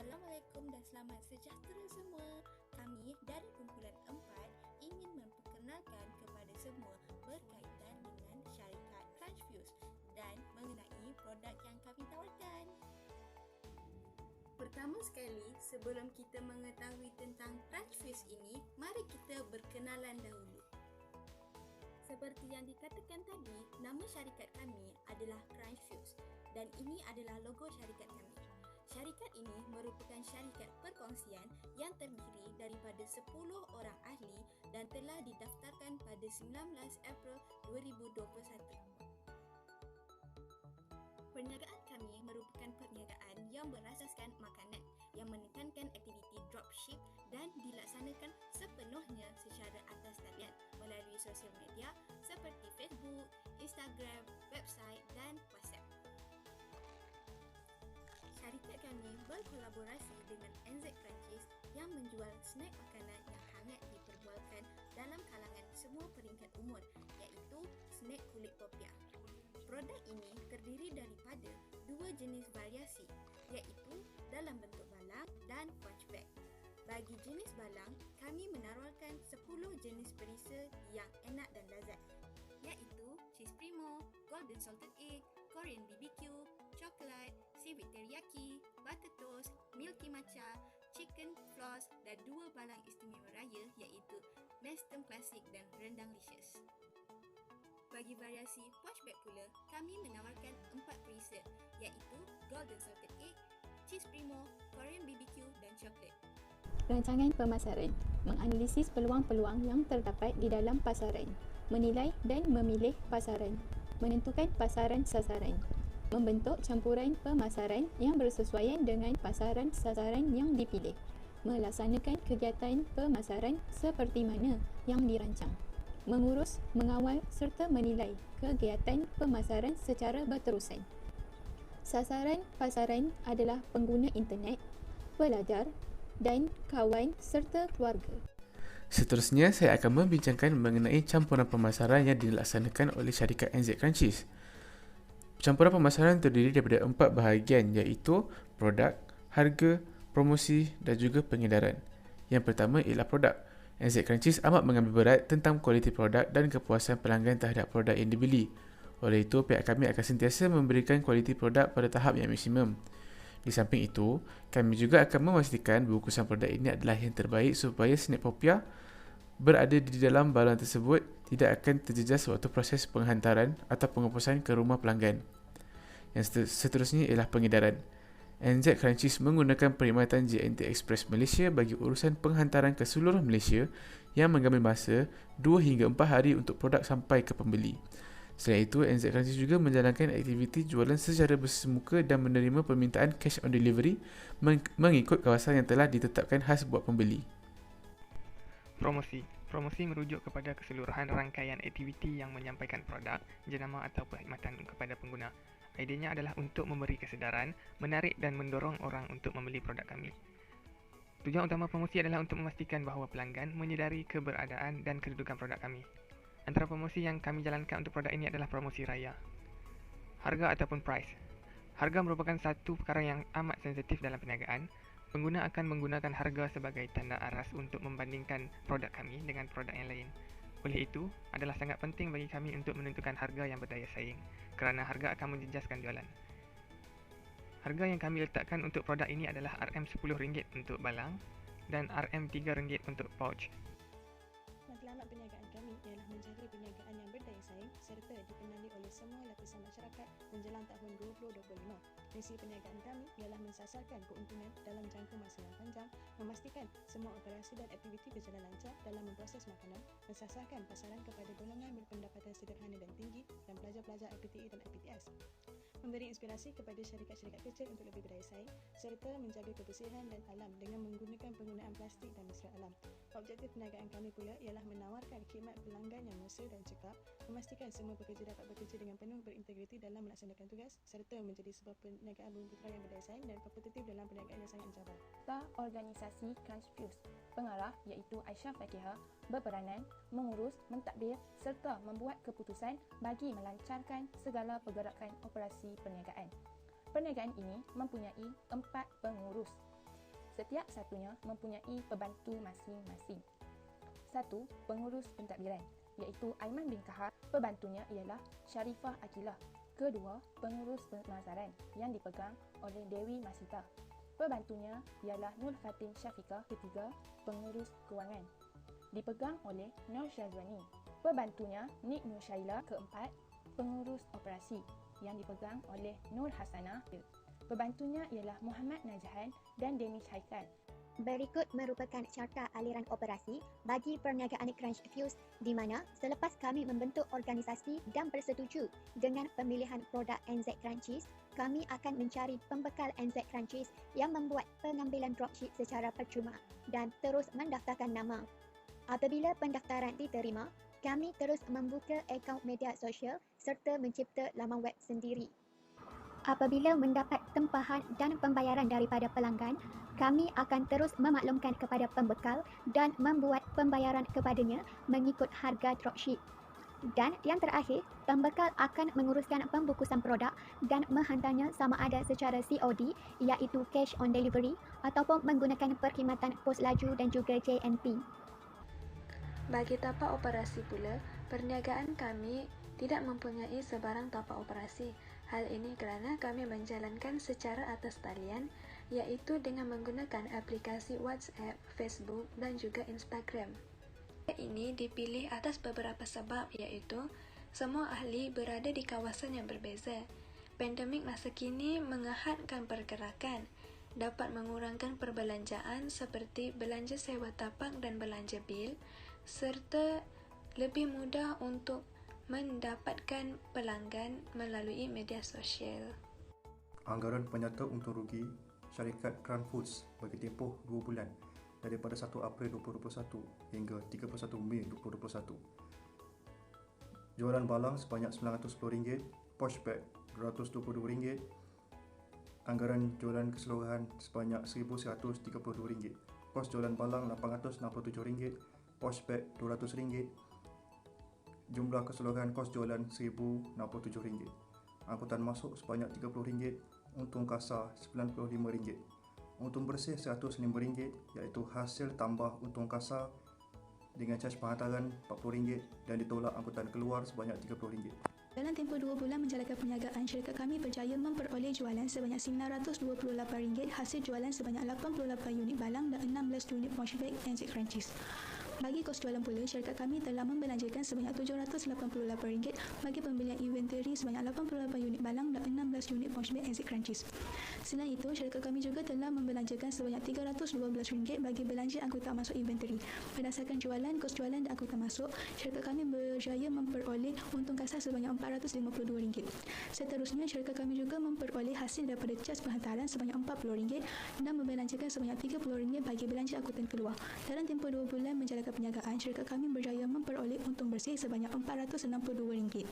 Assalamualaikum dan selamat sejahtera semua. Kami dari kumpulan 4 ingin memperkenalkan kepada semua berkaitan dengan syarikat Crunchfuse dan mengenai produk yang kami tawarkan. Pertama sekali, sebelum kita mengetahui tentang Crunchfuse ini, mari kita berkenalan dahulu. Seperti yang dikatakan tadi, nama syarikat kami adalah Crunchfuse dan ini adalah logo syarikat kami. Syarikat ini merupakan syarikat perkongsian yang terdiri daripada 10 orang ahli dan telah didaftarkan pada 19 April 2021. Perniagaan kami merupakan perniagaan yang berasaskan makanan yang menekankan aktiviti dropship dan dilaksanakan sepenuhnya secara atas talian melalui sosial media seperti Facebook, Instagram, website dan WhatsApp. Syarikat kami berkolaborasi dengan NZ Crunchies yang menjual snack makanan yang hangat diperjualkan dalam kalangan semua peringkat umur, iaitu snack kulit popiah. Produk ini terdiri daripada 2 jenis variasi, iaitu dalam bentuk balang dan punch bag. Bagi jenis balang, kami menawarkan 10 jenis perisa yang enak dan lazat, iaitu cheese primo, golden salted egg, Korean BBQ, coklat, seaweed teriyaki, butter toast, milky matcha, chicken floss dan 2 balang istimewa raya iaitu Nestum Classic dan Rendang Licious. Bagi variasi punch bag pula, kami menawarkan 4 perisa iaitu golden salted egg, cheese primo, Korean BBQ dan coklat. Rancangan pemasaran menganalisis peluang-peluang yang terdapat di dalam pasaran, menilai dan memilih pasaran, menentukan pasaran sasaran, membentuk campuran pemasaran yang bersesuaian dengan pasaran sasaran yang dipilih, melaksanakan kegiatan pemasaran seperti mana yang dirancang, mengurus, mengawal serta menilai kegiatan pemasaran secara berterusan. Sasaran pasaran adalah pengguna internet, pelajar dan kawan serta keluarga. Seterusnya, saya akan membincangkan mengenai campuran pemasaran yang dilaksanakan oleh syarikat NZ Crunchies. Campuran pemasaran terdiri daripada 4 bahagian iaitu produk, harga, promosi dan juga pengedaran. Yang pertama ialah produk. NZ Crunchies amat mengambil berat tentang kualiti produk dan kepuasan pelanggan terhadap produk yang dibeli. Oleh itu, pihak kami akan sentiasa memberikan kualiti produk pada tahap yang maksimum. Di samping itu, kami juga akan memastikan bungkusan produk ini adalah yang terbaik supaya snack popiah berada di dalam balon tersebut tidak akan terjejas waktu proses penghantaran atau pengepusan ke rumah pelanggan. Yang seterusnya ialah pengedaran. NZ Crunchies menggunakan perkhidmatan JNT Express Malaysia bagi urusan penghantaran ke seluruh Malaysia yang mengambil masa 2 hingga 4 hari untuk produk sampai ke pembeli. Selain itu, NZ Crunchies juga menjalankan aktiviti jualan secara bersemuka dan menerima permintaan cash on delivery mengikut kawasan yang telah ditetapkan khas buat pembeli. Promosi. Promosi merujuk kepada keseluruhan rangkaian aktiviti yang menyampaikan produk, jenama atau perkhidmatan kepada pengguna. Idenya adalah untuk memberi kesedaran, menarik dan mendorong orang untuk membeli produk kami. Tujuan utama promosi adalah untuk memastikan bahawa pelanggan menyedari keberadaan dan kedudukan produk kami. Antara promosi yang kami jalankan untuk produk ini adalah promosi raya. Harga ataupun price. Harga merupakan satu perkara yang amat sensitif dalam perniagaan. Pengguna akan menggunakan harga sebagai tanda aras untuk membandingkan produk kami dengan produk yang lain. Oleh itu, adalah sangat penting bagi kami untuk menentukan harga yang berdaya saing, kerana harga akan menjejaskan jualan. Harga yang kami letakkan untuk produk ini adalah RM10 untuk balang dan RM3 untuk pouch. Matlamat perniagaan kami ialah menjaga perniagaan yang berdaya saing serta dikenali oleh semua lapisan masyarakat menjelang tahun 2025. Misi perniagaan kami ialah mensasarkan keuntungan dalam jangka masa yang panjang, memastikan semua operasi dan aktiviti berjalan lancar dalam memproses makanan, mensasarkan pasaran kepada golongan berpendapatan sederhana dan tinggi dan pelajar-pelajar IPTE dan IPTS. Memberi inspirasi kepada syarikat-syarikat kecil untuk lebih berdaya saing serta menjaga kebersihan dan alam dengan menggunakan penggunaan plastik dan mesra alam. Objektif perniagaan kami pula ialah menawarkan khidmat pelanggan yang mesra dan cekap, memastikan semua pekerja dapat bekerja dengan penuh berintegriti dalam melaksanakan tugas serta menjadi sebuah perniagaan bumiputera yang berdaya saing dan kompetitif dalam perniagaan yang sangat mencabar. Ketua Organisasi Crunchfuse, pengarah iaitu Aisyah Fakihah, berperanan mengurus, mentadbir serta membuat keputusan bagi melancarkan segala pergerakan operasi perniagaan. Perniagaan ini mempunyai 4 pengurus, Setiap satunya mempunyai pembantu masing-masing. 1. Pengurus pentadbiran, iaitu Aiman bin Kahar. Pembantunya ialah Sharifah Akilah. Kedua, pengurus pemasaran yang dipegang oleh Dewi Masita. Pembantunya ialah Nur Fatin Syafiqah. Ketiga, pengurus kewangan dipegang oleh Nur Syazwani. Pembantunya Nik Nur Syaila. Keempat, pengurus operasi yang dipegang oleh Nur Hasanah. Pembantunya ialah Muhammad Najahan dan Demi Haikal. Berikut merupakan carta aliran operasi bagi perniagaan Crunch Fuse di mana selepas kami membentuk organisasi dan bersetuju dengan pemilihan produk NZ Crunchies, kami akan mencari pembekal NZ Crunchies yang membuat pengambilan dropship secara percuma dan terus mendaftarkan nama. Apabila pendaftaran diterima, kami terus membuka akaun media sosial serta mencipta laman web sendiri. Apabila mendapat tempahan dan pembayaran daripada pelanggan, kami akan terus memaklumkan kepada pembekal dan membuat pembayaran kepadanya mengikut harga dropship. Dan yang terakhir, pembekal akan menguruskan pembukusan produk dan menghantarnya sama ada secara COD iaitu cash on delivery ataupun menggunakan perkhidmatan pos laju dan juga JNP. Bagi tapak operasi pula, perniagaan kami tidak mempunyai sebarang tapak operasi. Hal ini kerana kami menjalankan secara atas talian, iaitu dengan menggunakan aplikasi WhatsApp, Facebook dan juga Instagram. Ini dipilih atas beberapa sebab, iaitu semua ahli berada di kawasan yang berbeza. Pandemik masa kini mengehadkan pergerakan, dapat mengurangkan perbelanjaan seperti belanja sewa tapak dan belanja bil, serta lebih mudah untuk mendapatkan pelanggan melalui media sosial. Anggaran penyata untung rugi syarikat Crown Foods bagi tempoh 2 bulan daripada 1 April 2021 hingga 31 Mei 2021. Jualan balang sebanyak RM910, Poshback RM222, anggaran jualan keseluruhan sebanyak RM1,132, kos jualan balang RM867, Poshback RM200, jumlah keseluruhan kos jualan RM1,067, angkutan masuk sebanyak RM30, untung kasar RM95, untung bersih RM105 iaitu hasil tambah untung kasar dengan caj penghantaran RM40 dan ditolak angkutan keluar sebanyak RM30. Dalam tempoh 2 bulan menjalankan perniagaan, syarikat kami berjaya memperoleh jualan sebanyak RM928, hasil jualan sebanyak 88 unit balang dan 16 unit Poshback NZ Crunchies. Bagi kos jualan pula, syarikat kami telah membelanjakan sebanyak RM788 bagi pembelian inventory sebanyak 88 unit balang dan 16 unit Poshback NZ Crunchies. Selain itu, syarikat kami juga telah membelanjakan sebanyak RM312 bagi belanja angkutan masuk inventory. Berdasarkan jualan, kos jualan dan angkutan masuk, syarikat kami berjaya memperoleh untung kasar sebanyak RM452. Seterusnya, syarikat kami juga memperoleh hasil daripada caj penghantaran sebanyak RM40 dan membelanjakan sebanyak RM30 bagi belanja angkutan keluar. Dalam tempoh 2 bulan menjalankan perniagaan, syarikat kami berjaya memperoleh untung bersih sebanyak RM462.